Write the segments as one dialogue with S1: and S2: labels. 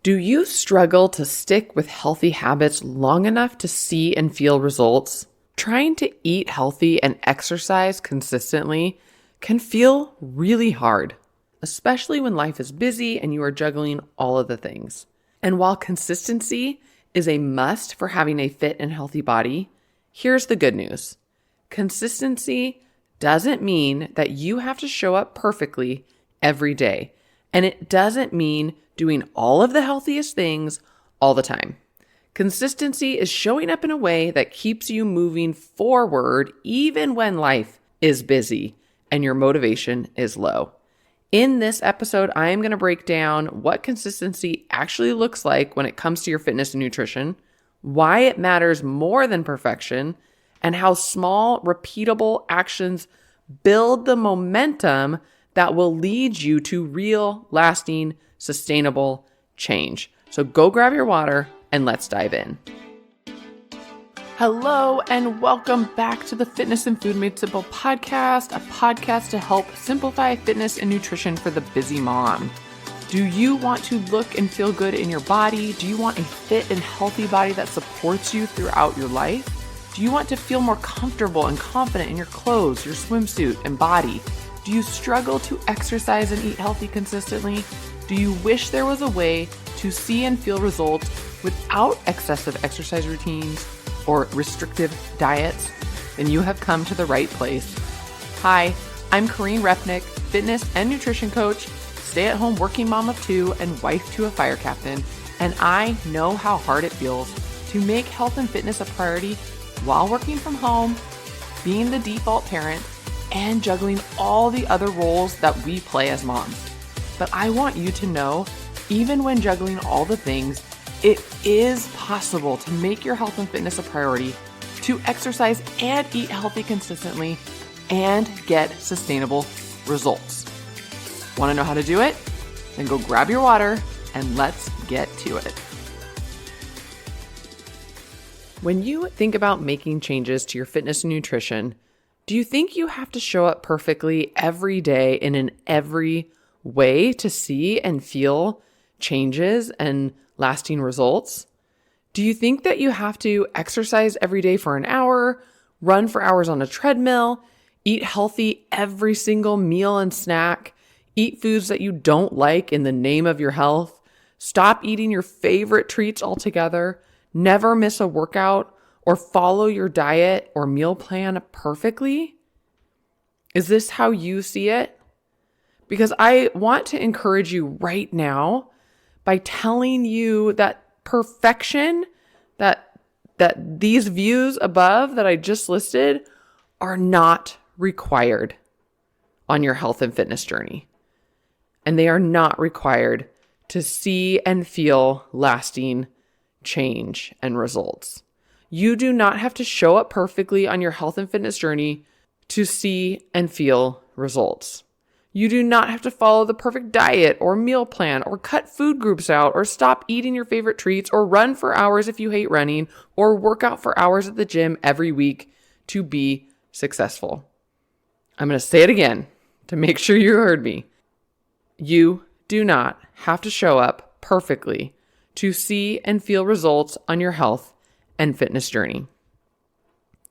S1: Do you struggle to stick with healthy habits long enough to see and feel results? Trying to eat healthy and exercise consistently can feel really hard, especially when life is busy and you are juggling all of the things. And while consistency is a must for having a fit and healthy body, here's the good news. Consistency doesn't mean that you have to show up perfectly every day. And it doesn't mean doing all of the healthiest things all the time. Consistency is showing up in a way that keeps you moving forward even when life is busy and your motivation is low. In this episode, I am going to break down what consistency actually looks like when it comes to your fitness and nutrition, why it matters more than perfection, and how small, repeatable actions build the momentum that will lead you to real, lasting, sustainable change. So go grab your water and let's dive in. Hello and welcome back to the Fitness and Food Made Simple podcast, a podcast to help simplify fitness and nutrition for the busy mom. Do you want to look and feel good in your body? Do you want a fit and healthy body that supports you throughout your life? Do you want to feel more comfortable and confident in your clothes, your swimsuit, and body? Do you struggle to exercise and eat healthy consistently? Do you wish there was a way to see and feel results without excessive exercise routines or restrictive diets? Then you have come to the right place. Hi, I'm Corrine Repnick, fitness and nutrition coach, stay-at-home working mom of two, and wife to a fire captain, and I know how hard it feels to make health and fitness a priority while working from home, being the default parent, and juggling all the other roles that we play as moms. But I want you to know, even when juggling all the things, it is possible to make your health and fitness a priority, to exercise and eat healthy consistently, and get sustainable results. Want to know how to do it? Then go grab your water and let's get to it. When you think about making changes to your fitness and nutrition, do you think you have to show up perfectly every day in every way to see and feel changes and lasting results? Do you think that you have to exercise every day for an hour, run for hours on a treadmill, eat healthy every single meal and snack, eat foods that you don't like in the name of your health, stop eating your favorite treats altogether, never miss a workout, or follow your diet or meal plan perfectly? Is this how you see it? Because I want to encourage you right now by telling you that perfection, that these views above that I just listed are not required on your health and fitness journey. And they are not required to see and feel lasting change and results. You do not have to show up perfectly on your health and fitness journey to see and feel results. You do not have to follow the perfect diet or meal plan or cut food groups out or stop eating your favorite treats or run for hours if you hate running or work out for hours at the gym every week to be successful. I'm going to say it again to make sure you heard me. You do not have to show up perfectly to see and feel results on your health and fitness journey.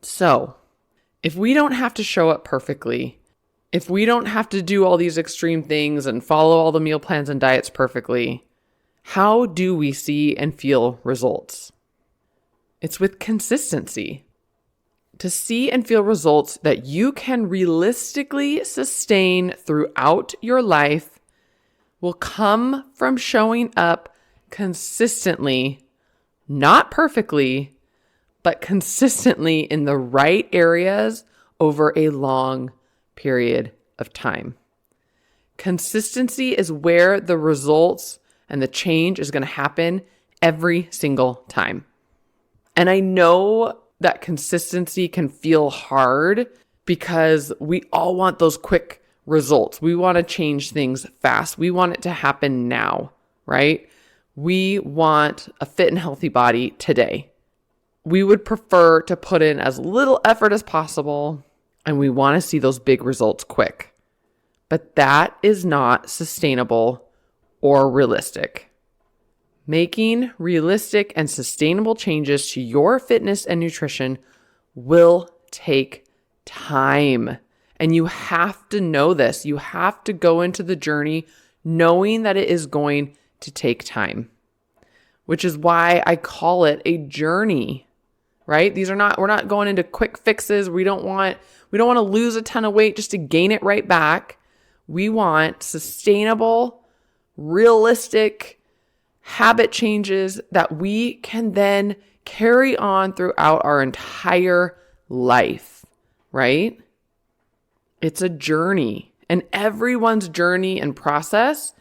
S1: So, if we don't have to show up perfectly, if we don't have to do all these extreme things and follow all the meal plans and diets perfectly, how do we see and feel results? It's with consistency. To see and feel results that you can realistically sustain throughout your life will come from showing up consistently, not perfectly, but consistently in the right areas over a long period of time. Consistency is where the results and the change is going to happen every single time. And I know that consistency can feel hard because we all want those quick results. We want to change things fast. We want it to happen now, right? We want a fit and healthy body today. We would prefer to put in as little effort as possible, and we want to see those big results quick. But that is not sustainable or realistic. Making realistic and sustainable changes to your fitness and nutrition will take time. And you have to know this. You have to go into the journey knowing that it is going to take time, which is why I call it a journey, right? We're not going into quick fixes. We don't want to lose a ton of weight just to gain it right back. We want sustainable, realistic habit changes that we can then carry on throughout our entire life, right? It's a journey, and everyone's journey and process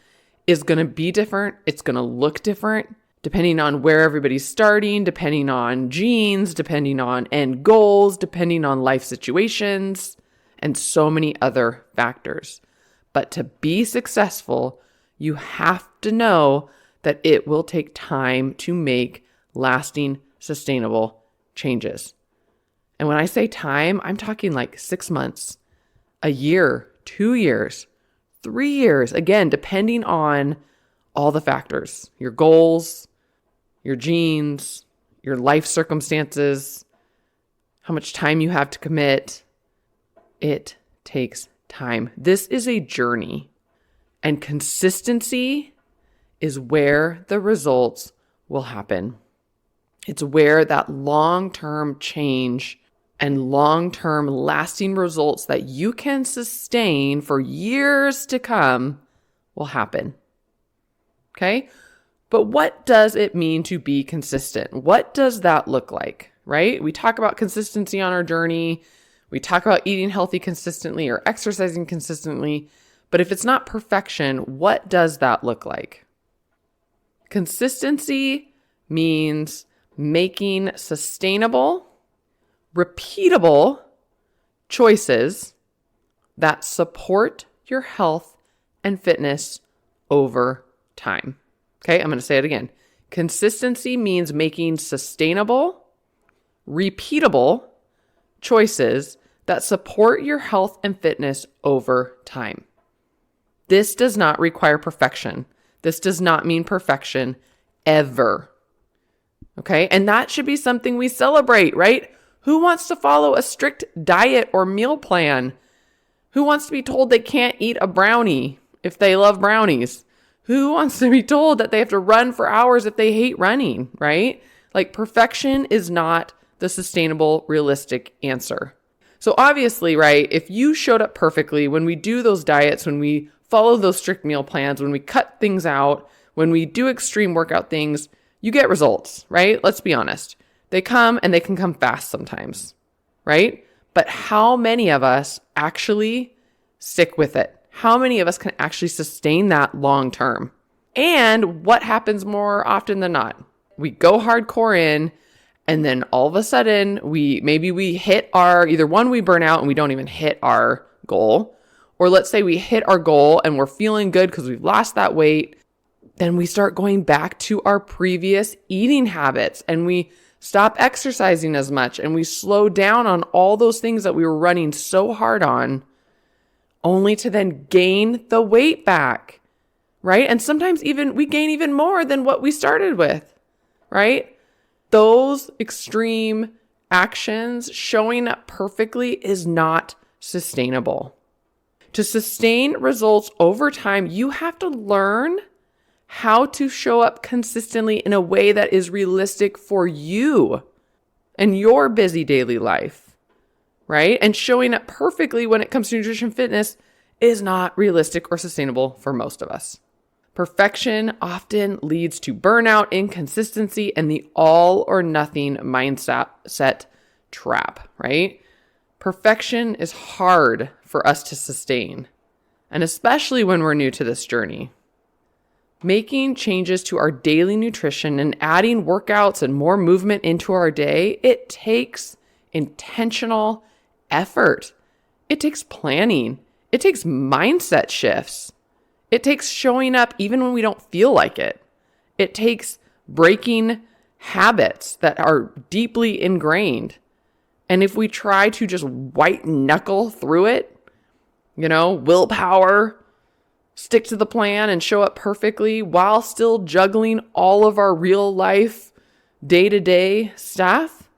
S1: is going to be different. It's going to look different depending on where everybody's starting, depending on genes, depending on end goals, depending on life situations, and so many other factors. But to be successful, you have to know that it will take time to make lasting, sustainable changes. And when I say time, I'm talking like 6 months, a year, 2 years, 3 years, again, depending on all the factors, your goals, your genes, your life circumstances, how much time you have to commit. It takes time. This is a journey, and consistency is where the results will happen. It's where that long-term change and long-term lasting results that you can sustain for years to come will happen. Okay? But what does it mean to be consistent? What does that look like, right? We talk about consistency on our journey. We talk about eating healthy consistently or exercising consistently. But if it's not perfection, what does that look like? Consistency means making sustainable, repeatable choices that support your health and fitness over time. Okay, I'm going to say it again. Consistency means making sustainable, repeatable choices that support your health and fitness over time. This does not require perfection. This does not mean perfection ever. Okay? And that should be something we celebrate, right? Who wants to follow a strict diet or meal plan? Who wants to be told they can't eat a brownie if they love brownies? Who wants to be told that they have to run for hours if they hate running, right? Like, perfection is not the sustainable, realistic answer. So obviously, right, if you showed up perfectly when we do those diets, when we follow those strict meal plans, when we cut things out, when we do extreme workout things, you get results, right? Let's be honest. They come, and they can come fast sometimes, right? But how many of us actually stick with it? How many of us can actually sustain that long term? And what happens more often than not? We go hardcore in, and then all of a sudden we hit our, either one, we burn out and we don't even hit our goal, or let's say we hit our goal and we're feeling good because we've lost that weight. Then we start going back to our previous eating habits, and we stop exercising as much, and we slow down on all those things that we were running so hard on, only to then gain the weight back, right? And sometimes even we gain even more than what we started with, right? Those extreme actions showing up perfectly is not sustainable. To sustain results over time, you have to learn how to show up consistently in a way that is realistic for you and your busy daily life, right? And showing up perfectly when it comes to nutrition fitness is not realistic or sustainable for most of us. Perfection often leads to burnout, inconsistency, and the all or nothing mindset trap, right? Perfection is hard for us to sustain, and especially when we're new to this journey. Making changes to our daily nutrition and adding workouts and more movement into our day, it takes intentional effort. It takes planning. It takes mindset shifts. It takes showing up even when we don't feel like it. It takes breaking habits that are deeply ingrained. And if we try to just white knuckle through it, willpower, stick to the plan and show up perfectly while still juggling all of our real life, day-to-day stuff,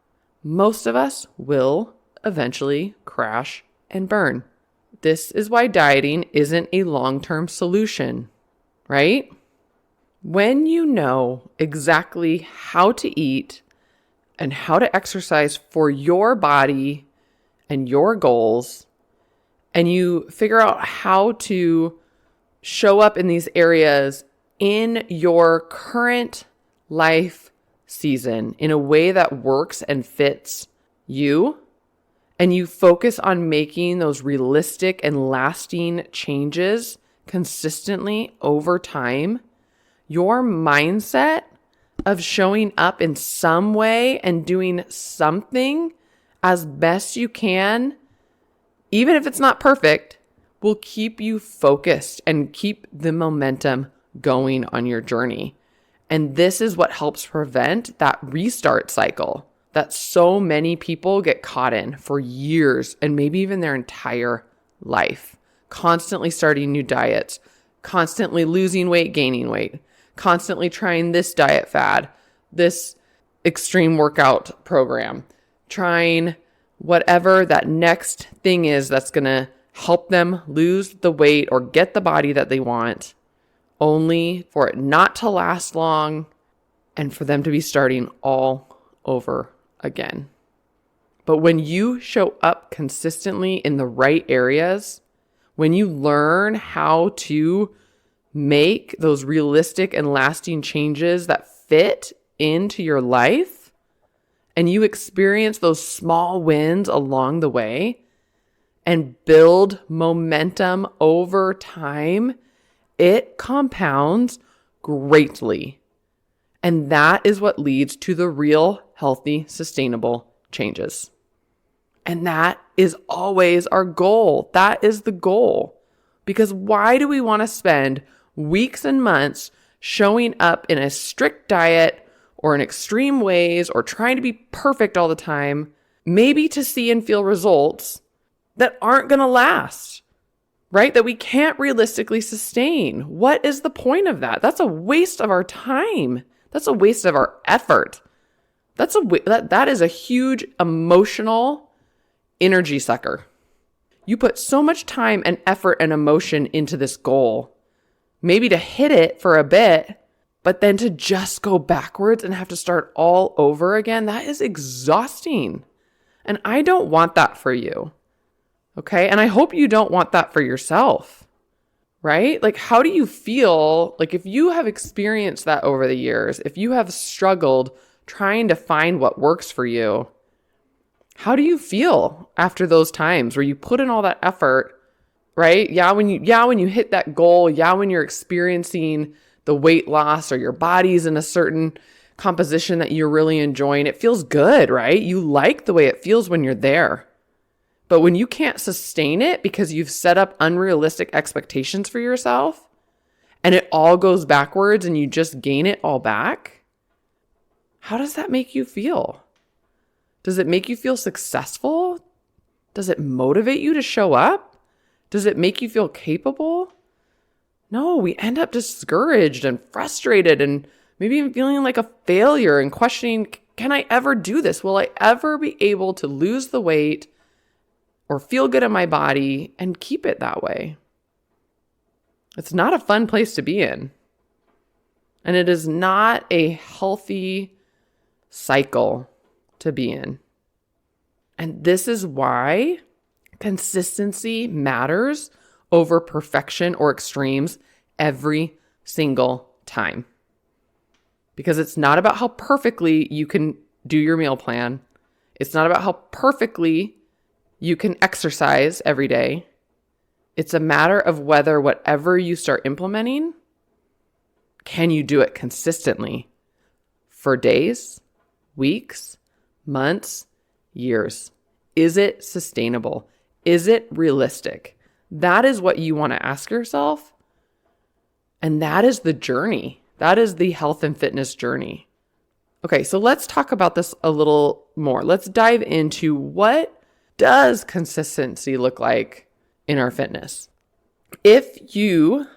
S1: most of us will eventually crash and burn. This is why dieting isn't a long-term solution, right? When you know exactly how to eat and how to exercise for your body and your goals, and you figure out how to show up in these areas in your current life season in a way that works and fits you, and you focus on making those realistic and lasting changes consistently over time, your mindset of showing up in some way and doing something as best you can, even if it's not perfect, will keep you focused and keep the momentum going on your journey. And this is what helps prevent that restart cycle that so many people get caught in for years and maybe even their entire life. Constantly starting new diets, constantly losing weight, gaining weight, constantly trying this diet fad, this extreme workout program, trying whatever that next thing is that's going to help them lose the weight or get the body that they want, only for it not to last long and for them to be starting all over again. But when you show up consistently in the right areas, when you learn how to make those realistic and lasting changes that fit into your life, and you experience those small wins along the way and build momentum over time, it compounds greatly. And that is what leads to the real, healthy, sustainable changes. And that is always our goal. That is the goal. Because why do we want to spend weeks and months showing up in a strict diet or in extreme ways or trying to be perfect all the time, maybe to see and feel results that aren't going to last, right? That we can't realistically sustain? What is the point of that? That's a waste of our time. That's a waste of our effort. That is a huge emotional energy sucker. You put so much time and effort and emotion into this goal, maybe to hit it for a bit, but then to just go backwards and have to start all over again, that is exhausting. And I don't want that for you. Okay? And I hope you don't want that for yourself, right? Like, how do you feel? Like, if you have experienced that over the years, if you have struggled trying to find what works for you, how do you feel after those times where you put in all that effort, right? When you hit that goal, when you're experiencing the weight loss or your body's in a certain composition that you're really enjoying, it feels good, right? You like the way it feels when you're there. But when you can't sustain it because you've set up unrealistic expectations for yourself and it all goes backwards and you just gain it all back, how does that make you feel? Does it make you feel successful? Does it motivate you to show up? Does it make you feel capable? No, we end up discouraged and frustrated and maybe even feeling like a failure and questioning, can I ever do this? Will I ever be able to lose the weight or feel good in my body and keep it that way? It's not a fun place to be in. And it is not a healthy cycle to be in. And this is why consistency matters over perfection or extremes every single time. Because it's not about how perfectly you can do your meal plan. It's not about how perfectly you can exercise every day. It's a matter of whether whatever you start implementing, can you do it consistently for days, weeks, months, years? Is it sustainable? Is it realistic? That is what you want to ask yourself. And that is the journey. That is the health and fitness journey. Okay, so let's talk about this a little more. Let's dive into what does consistency look like in our fitness. If you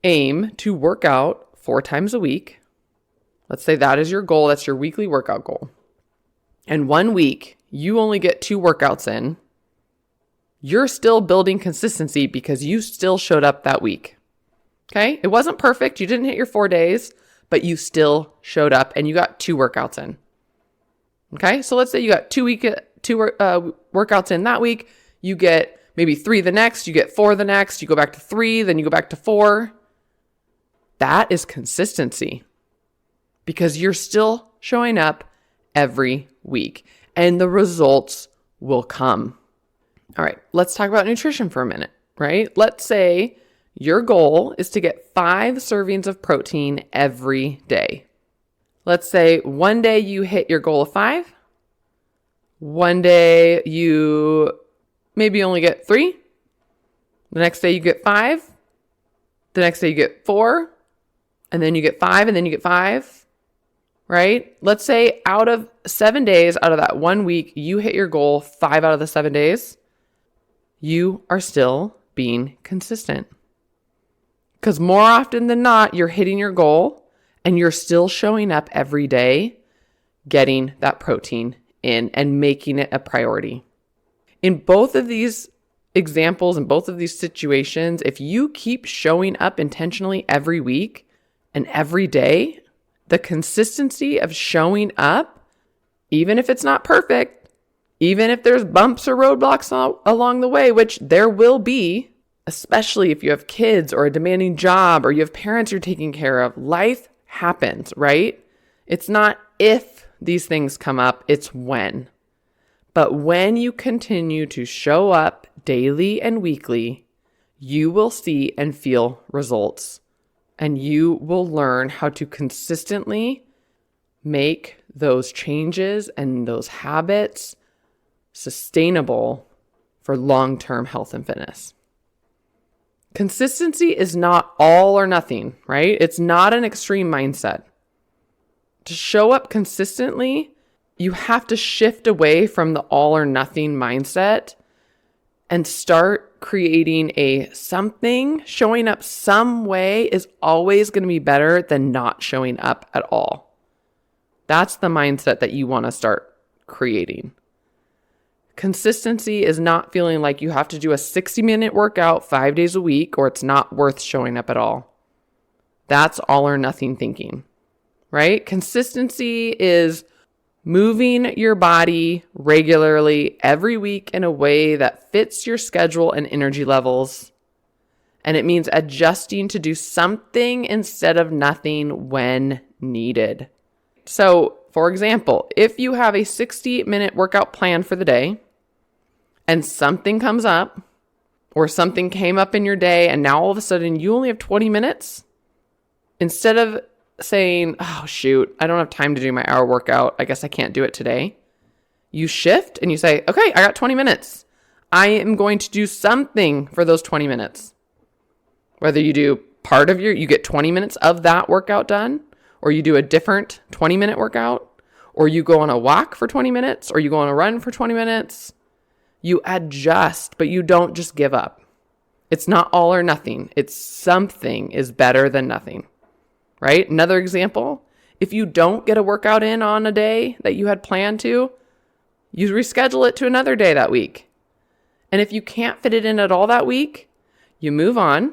S1: aim to work out 4 times a week. Let's say that is your goal. That's your weekly workout goal. And 1 week, you only get 2 workouts in. You're still building consistency because you still showed up that week. Okay? It wasn't perfect. You didn't hit your 4 days, but you still showed up and you got 2 workouts in. Okay? So let's say you got 2 workouts in that week. You get maybe 3 the next. You get 4 the next. You go back to 3. Then you go back to 4. That is consistency because you're still showing up every week and the results will come. All right, let's talk about nutrition for a minute, right? Let's say your goal is to get 5 servings of protein every day. Let's say one day you hit your goal of 5. One day you maybe only get 3. The next day you get 5. The next day you get 4. And then you get 5, and then you get 5, right? Let's say out of 7 days, out of that 1 week, you hit your goal 5 out of the 7 days. You are still being consistent. Because more often than not, you're hitting your goal and you're still showing up every day, getting that protein in and making it a priority. In both of these examples, in both of these situations, if you keep showing up intentionally every week, and every day, the consistency of showing up, even if it's not perfect, even if there's bumps or roadblocks along the way, which there will be, especially if you have kids or a demanding job or you have parents you're taking care of, life happens, right? It's not if these things come up, it's when. But when you continue to show up daily and weekly, you will see and feel results. And you will learn how to consistently make those changes and those habits sustainable for long-term health and fitness. Consistency is not all or nothing, right? It's not an extreme mindset. To show up consistently, you have to shift away from the all or nothing mindset and start creating a something. Showing up some way is always going to be better than not showing up at all. That's the mindset that you want to start creating. Consistency is not feeling like you have to do a 60-minute workout 5 days a week or it's not worth showing up at all. That's all or nothing thinking, right? Consistency is moving your body regularly every week in a way that fits your schedule and energy levels. And it means adjusting to do something instead of nothing when needed. So, for example, if you have a 60-minute workout plan for the day and something comes up or something came up in your day and now all of a sudden you only have 20 minutes, instead of saying, oh, shoot, I don't have time to do my hour workout. I guess I can't do it today. You shift and you say, okay, I got 20 minutes. I am going to do something for those 20 minutes. Whether you do you get 20 minutes of that workout done, or you do a different 20-minute workout, or you go on a walk for 20 minutes, or you go on a run for 20 minutes. You adjust, but you don't just give up. It's not all or nothing. It's something is better than nothing. Right? Another example, if you don't get a workout in on a day that you had planned to, you reschedule it to another day that week. And if you can't fit it in at all that week, you move on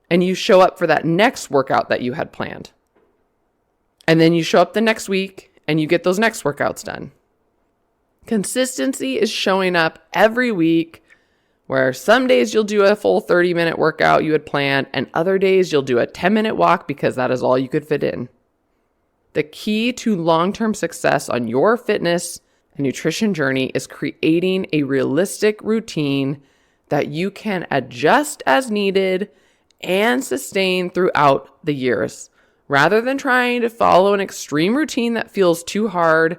S1: and you show up for that next workout that you had planned. And then you show up the next week and you get those next workouts done. Consistency is showing up every week, where some days you'll do a full 30-minute workout you had planned, and other days you'll do a 10-minute walk because that is all you could fit in. The key to long-term success on your fitness and nutrition journey is creating a realistic routine that you can adjust as needed and sustain throughout the years, rather than trying to follow an extreme routine that feels too hard,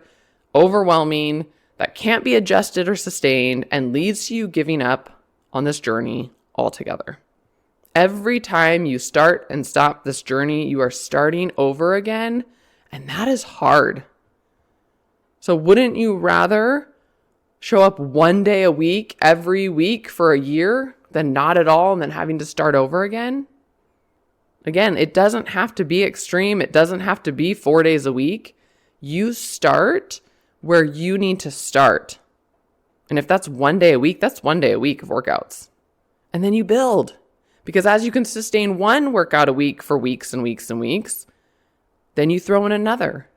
S1: overwhelming, that can't be adjusted or sustained, and leads to you giving up on this journey altogether. Every time you start and stop this journey, you are starting over again, and that is hard. So wouldn't you rather show up 1 day a week, every week for a year, than not at all, and then having to start over again? Again, it doesn't have to be extreme. It doesn't have to be 4 days a week. You start where you need to start. And if that's 1 day a week, that's 1 day a week of workouts. And then you build. Because as you can sustain one workout a week for weeks and weeks and weeks, then you throw in another.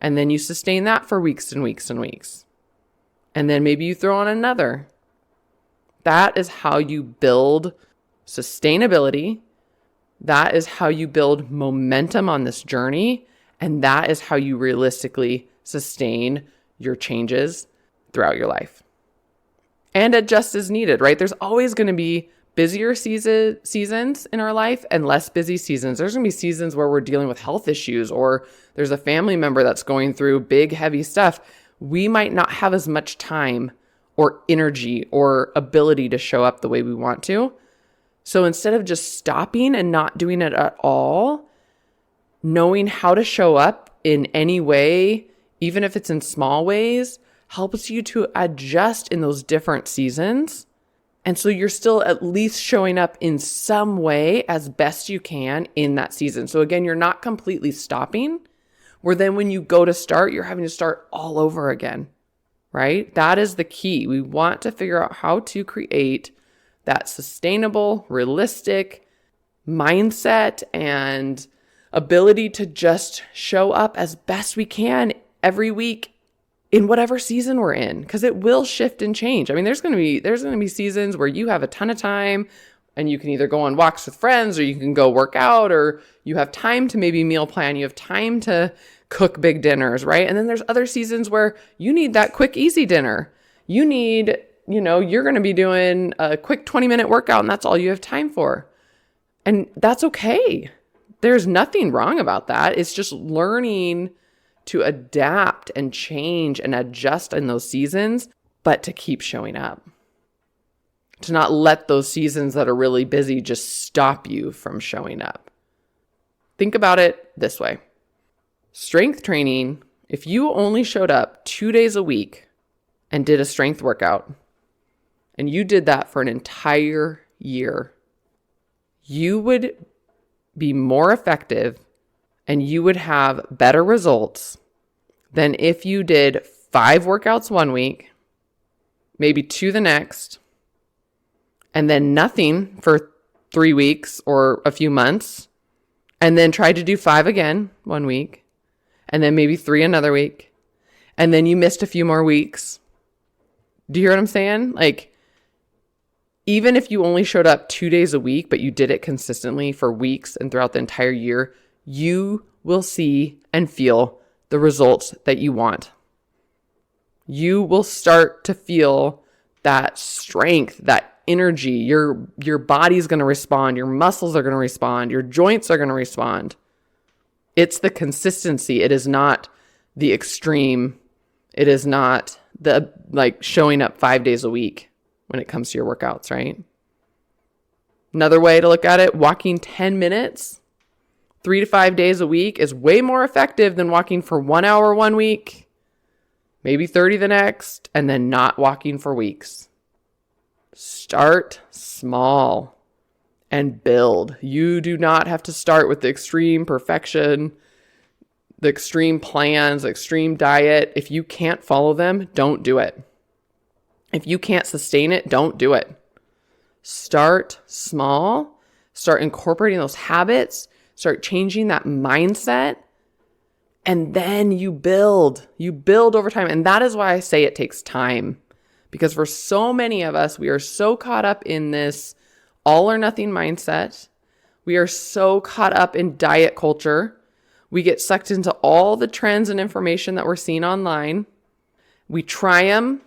S1: And then you sustain that for weeks and weeks and weeks. And then maybe you throw in another. That is how you build sustainability. That is how you build momentum on this journey. And that is how you realistically sustain your changes throughout your life. And adjust as needed, right? There's always going to be busier seasons in our life and less busy seasons. There's going to be seasons where we're dealing with health issues, or there's a family member that's going through big, heavy stuff. We might not have as much time or energy or ability to show up the way we want to. So instead of just stopping and not doing it at all, knowing how to show up in any way, even if it's in small ways, helps you to adjust in those different seasons. And so you're still at least showing up in some way as best you can in that season. So again, you're not completely stopping, where then when you go to start, you're having to start all over again, right? That is the key. We want to figure out how to create that sustainable, realistic mindset and ability to just show up as best we can every week in whatever season we're in, because it will shift and change. I mean, there's going to be seasons where you have a ton of time and you can either go on walks with friends, or you can go work out, or you have time to maybe meal plan. You have time to cook big dinners, right? And then there's other seasons where you need that quick, easy dinner. You need, you're going to be doing a quick 20-minute workout and that's all you have time for. And that's okay. There's nothing wrong about that. It's just learning to adapt and change and adjust in those seasons, but to keep showing up. To not let those seasons that are really busy just stop you from showing up. Think about it this way. Strength training, if you only showed up 2 days a week and did a strength workout, and you did that for an entire year, you would be more effective and you would have better results than if you did 5 workouts 1 week, maybe 2 the next, and then nothing for 3 weeks or a few months, and then tried to do 5 again 1 week, and then maybe 3 another week, and then you missed a few more weeks. Do you hear what I'm saying? Like, even if you only showed up 2 days a week, but you did it consistently for weeks and throughout the entire year, you will see and feel the results that you want. You will start to feel that strength, that energy. Your body's going to respond. Your muscles are going to respond. Your joints are going to respond. It's the consistency. It is not the extreme. It is not the showing up 5 days a week when it comes to your workouts, right? Another way to look at it, walking 10 minutes 3 to 5 days a week is way more effective than walking for 1 hour 1 week, maybe 30 the next, and then not walking for weeks. Start small and build. You do not have to start with the extreme perfection, the extreme plans, the extreme diet. If you can't follow them, don't do it. If you can't sustain it, don't do it. Start small. Start incorporating those habits. Start changing that mindset, and then you build. You build over time. And that is why I say it takes time, because for so many of us, we are so caught up in this all or nothing mindset. We are so caught up in diet culture. We get sucked into all the trends and information that we're seeing online. We try them.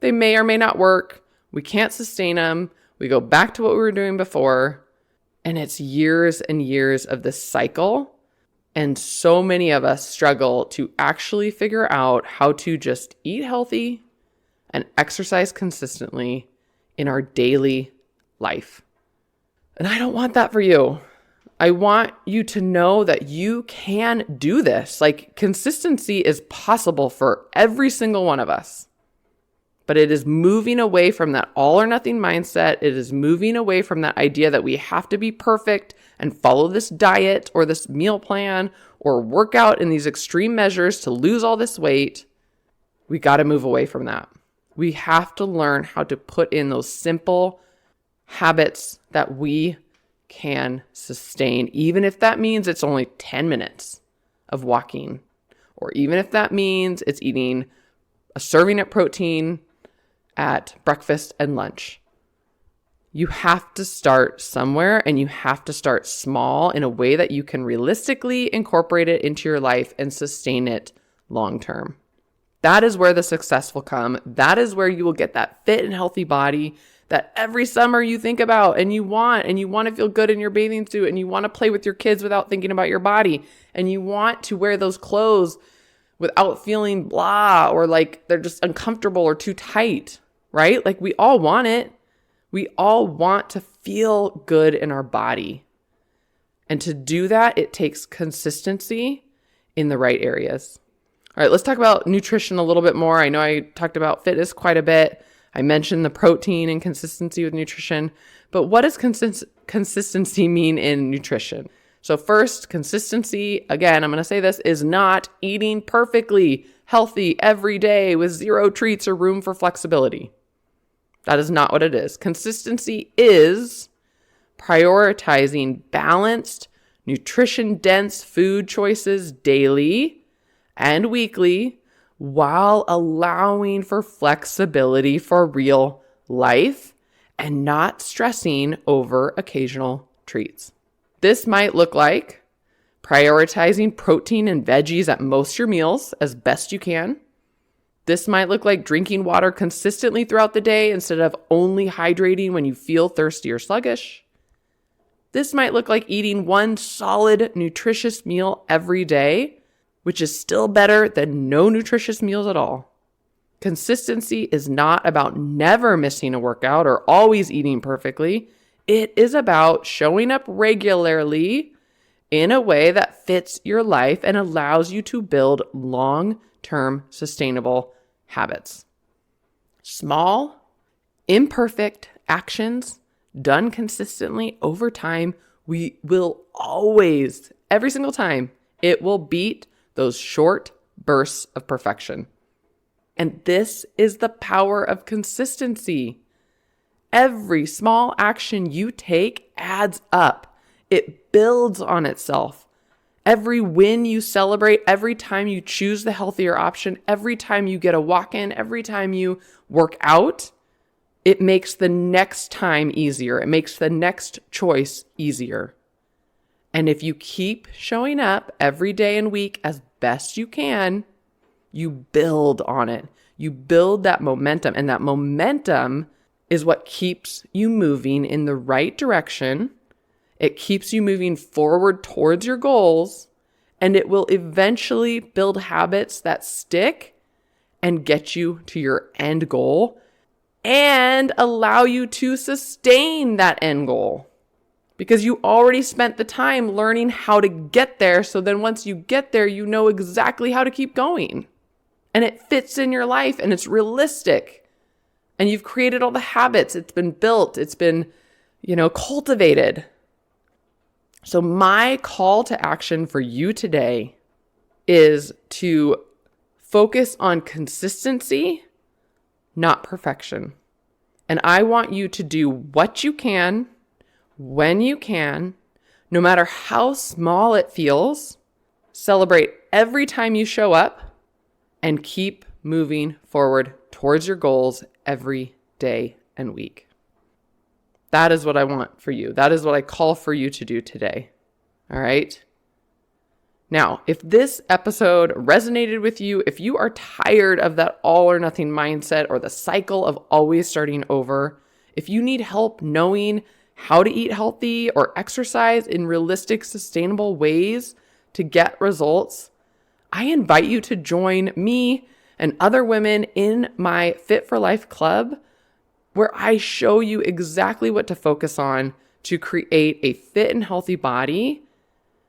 S1: They may or may not work. We can't sustain them. We go back to what we were doing before. And it's years and years of this cycle. And so many of us struggle to actually figure out how to just eat healthy and exercise consistently in our daily life. And I don't want that for you. I want you to know that you can do this. Consistency is possible for every single one of us. But it is moving away from that all or nothing mindset. It is moving away from that idea that we have to be perfect and follow this diet or this meal plan or work out in these extreme measures to lose all this weight. We got to move away from that. We have to learn how to put in those simple habits that we can sustain, even if that means it's only 10 minutes of walking, or even if that means it's eating a serving of protein at breakfast and lunch. You have to start somewhere, and you have to start small in a way that you can realistically incorporate it into your life and sustain it long term. That is where the success will come. That is where you will get that fit and healthy body that every summer you think about and you want to feel good in your bathing suit, and you want to play with your kids without thinking about your body, and you want to wear those clothes without feeling blah or like they're just uncomfortable or too tight, right? Like we all want it. We all want to feel good in our body. And to do that, it takes consistency in the right areas. All right, let's talk about nutrition a little bit more. I know I talked about fitness quite a bit. I mentioned the protein and consistency with nutrition, but what does consistency mean in nutrition? So first, consistency, again, I'm going to say this, is not eating perfectly healthy every day with zero treats or room for flexibility. That is not what it is. Consistency is prioritizing balanced, nutrition-dense food choices daily and weekly while allowing for flexibility for real life and not stressing over occasional treats. This might look like prioritizing protein and veggies at most of your meals as best you can. This might look like drinking water consistently throughout the day instead of only hydrating when you feel thirsty or sluggish. This might look like eating one solid, nutritious meal every day, which is still better than no nutritious meals at all. Consistency is not about never missing a workout or always eating perfectly. It is about showing up regularly in a way that fits your life and allows you to build long-term sustainable habits. Small, imperfect actions done consistently over time, we will always, every single time, it will beat those short bursts of perfection. And this is the power of consistency. Every small action you take adds up. It builds on itself. Every win you celebrate, every time you choose the healthier option, every time you get a walk in, every time you work out, it makes the next time easier. It makes the next choice easier. And if you keep showing up every day and week as best you can, you build on it. You build that momentum, and that momentum is what keeps you moving in the right direction. It keeps you moving forward towards your goals, and it will eventually build habits that stick and get you to your end goal and allow you to sustain that end goal. Because you already spent the time learning how to get there. So then once you get there, you know exactly how to keep going. And it fits in your life and it's realistic. And you've created all the habits. It's been built. It's been, cultivated. So my call to action for you today is to focus on consistency, not perfection. And I want you to do what you can, when you can, no matter how small it feels. Celebrate every time you show up and keep moving forward towards your goals every day and week. That is what I want for you. That is what I call for you to do today. All right? Now, if this episode resonated with you, if you are tired of that all or nothing mindset or the cycle of always starting over, if you need help knowing how to eat healthy or exercise in realistic, sustainable ways to get results, I invite you to join me and other women in my Fit for Life Club, where I show you exactly what to focus on to create a fit and healthy body.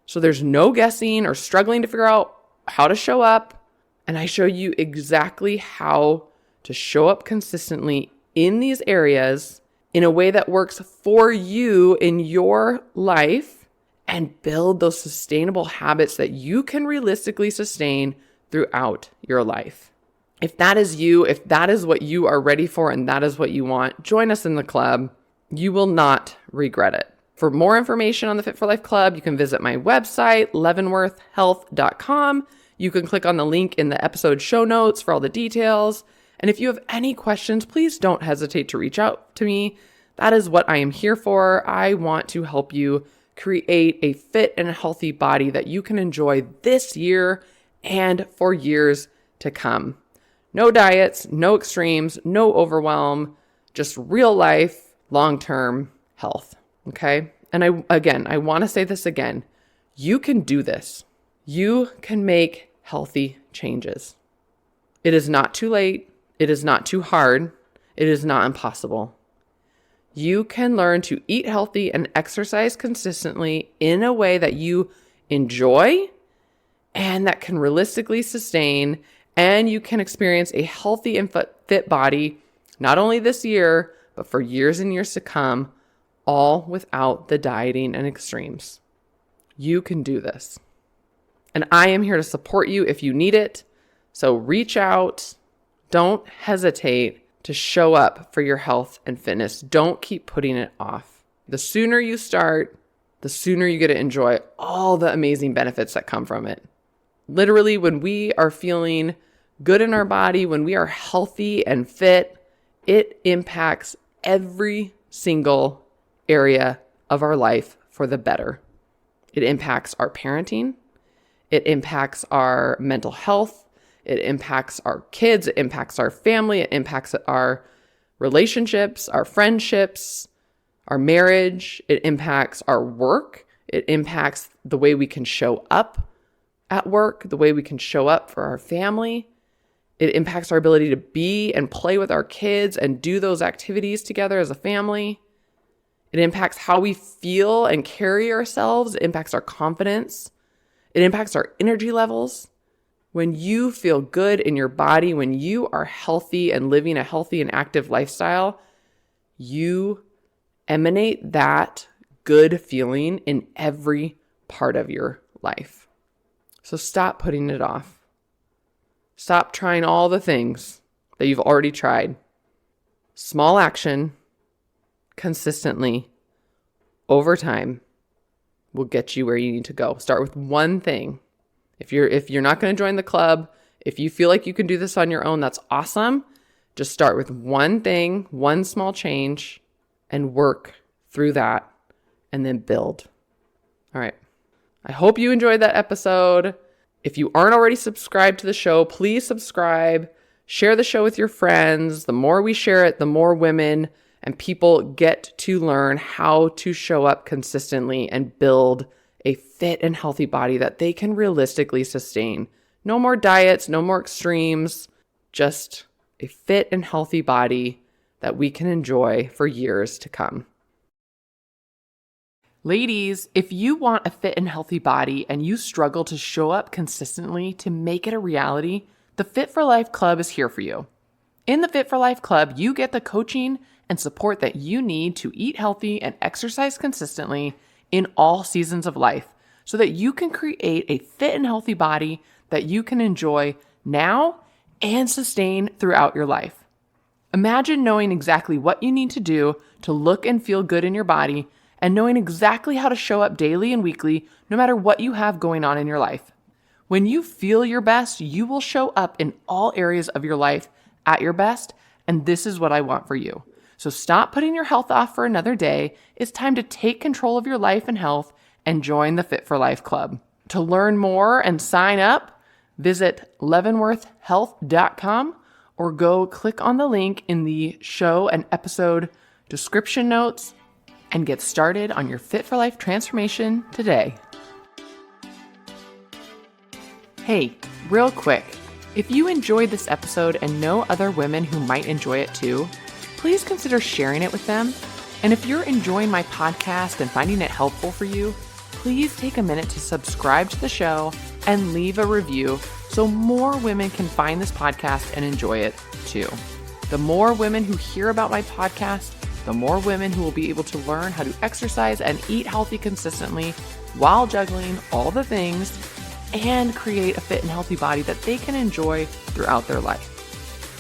S1: So there's no guessing or struggling to figure out how to show up. And I show you exactly how to show up consistently in these areas in a way that works for you in your life and build those sustainable habits that you can realistically sustain throughout your life. If that is you, if that is what you are ready for and that is what you want, join us in the club. You will not regret it. For more information on the Fit for Life Club, you can visit my website, leavenworthhealth.com. You can click on the link in the episode show notes for all the details. And if you have any questions, please don't hesitate to reach out to me. That is what I am here for. I want to help you create a fit and healthy body that you can enjoy this year and for years to come. No diets, no extremes, no overwhelm, just real life, long-term health. Okay? And I want to say this again. You can do this. You can make healthy changes. It is not too late. It is not too hard. It is not impossible. You can learn to eat healthy and exercise consistently in a way that you enjoy and that can realistically sustain, and you can experience a healthy and fit body, not only this year, but for years and years to come, all without the dieting and extremes. You can do this. And I am here to support you if you need it. So reach out. Don't hesitate to show up for your health and fitness. Don't keep putting it off. The sooner you start, the sooner you get to enjoy all the amazing benefits that come from it. Literally, when we are feeling good in our body, when we are healthy and fit, it impacts every single area of our life for the better. It impacts our parenting. It impacts our mental health. It impacts our kids. It impacts our family. It impacts our relationships, our friendships, our marriage. It impacts our work. It impacts the way we can show up at work, the way we can show up for our family. It impacts our ability to be and play with our kids and do those activities together as a family. It impacts how we feel and carry ourselves. It impacts our confidence. It impacts our energy levels. When you feel good in your body, when you are healthy and living a healthy and active lifestyle, you emanate that good feeling in every part of your life. So stop putting it off. Stop trying all the things that you've already tried. Small action, consistently, over time, will get you where you need to go. Start with one thing. If you're not going to join the club, if you feel like you can do this on your own, that's awesome. Just start with one thing, one small change, and work through that, and then build. All right. I hope you enjoyed that episode. If you aren't already subscribed to the show, please subscribe. Share the show with your friends. The more we share it, the more women and people get to learn how to show up consistently and build a fit and healthy body that they can realistically sustain. No more diets, no more extremes, just a fit and healthy body that we can enjoy for years to come. Ladies, if you want a fit and healthy body and you struggle to show up consistently to make it a reality, the Fit for Life Club is here for you. In the Fit for Life Club, you get the coaching and support that you need to eat healthy and exercise consistently in all seasons of life so that you can create a fit and healthy body that you can enjoy now and sustain throughout your life. Imagine knowing exactly what you need to do to look and feel good in your body and knowing exactly how to show up daily and weekly no matter what you have going on in your life. When you feel your best, you will show up in all areas of your life at your best, and this is what I want for you. So stop putting your health off for another day. It's time to take control of your life and health and join the Fit for Life Club. To learn more and sign up, visit leavenworthhealth.com or go click on the link in the show and episode description notes and get started on your Fit for Life transformation today. Hey, real quick, if you enjoyed this episode and know other women who might enjoy it too, please consider sharing it with them. And if you're enjoying my podcast and finding it helpful for you, please take a minute to subscribe to the show and leave a review so more women can find this podcast and enjoy it too. The more women who hear about my podcast, the more women who will be able to learn how to exercise and eat healthy consistently while juggling all the things and create a fit and healthy body that they can enjoy throughout their life.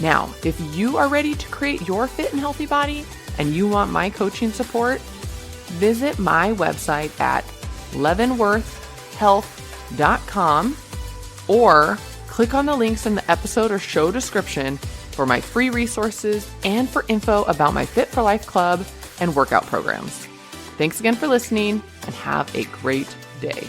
S1: Now, if you are ready to create your fit and healthy body and you want my coaching support, visit my website at leavenworthhealth.com or click on the links in the episode or show description for my free resources and for info about my Fit for Life Club and workout programs. Thanks again for listening and have a great day.